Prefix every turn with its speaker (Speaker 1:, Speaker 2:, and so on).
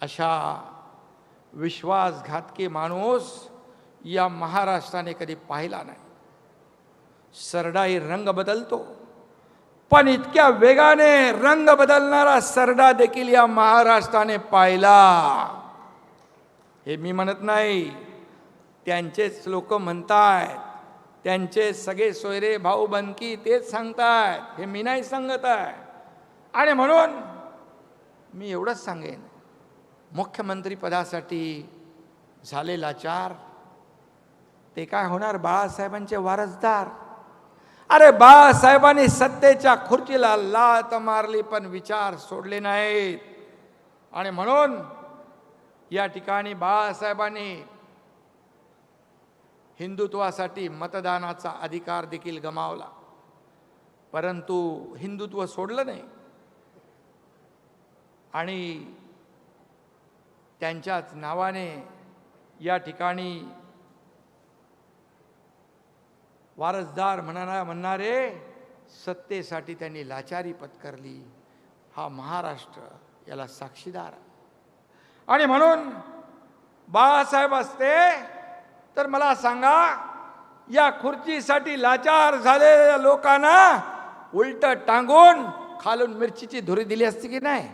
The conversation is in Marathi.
Speaker 1: अशा विश्वासघातकी माणूस या महाराष्ट्राने कधी पाहिला नाही। सरडाही रंग बदलतो, पण इतक्या वेगाने रंग बदलणारा सरडा देखील या महाराष्ट्राने पाहिला। हे मी म्हणत नाही, त्यांचेच लोक म्हणतायत, त्यांचे सगळे सोयरे भाऊ बनकी तेच सांगतायत, हे मी नाही सांगत आहे। आणि म्हणून मी एवढंच सांगेन, मुख्यमंत्री पदासाठी झाले लाचार ते काय होणार? बाळासाहेबांचे वारसदार। अरे बाळासाहेबांनी सत्तेच्या खुर्चीला लात मारली पण विचार सोडले नाहीत। आणि म्हणून या ठिकाणी बाळासाहेबांनी हिंदुत्वासाठी मतदानाचा अधिकार देखील गमावला, परंतु हिंदुत्व सोडलं नाही। आणि त्यांच्याच नावाने या ठिकाणी वारसदार म्हणणारे सत्तेसाठी त्यांनी लाचारी पत्करली। हा महाराष्ट्र याला साक्षीदार आहे। आणि म्हणून बाळासाहेब असते तर मला सांगा, या खुर्चीसाठी लाचार झालेल्या लोकांना उलट टांगून खालून मिरचीची धुरी दिली असती की नाही?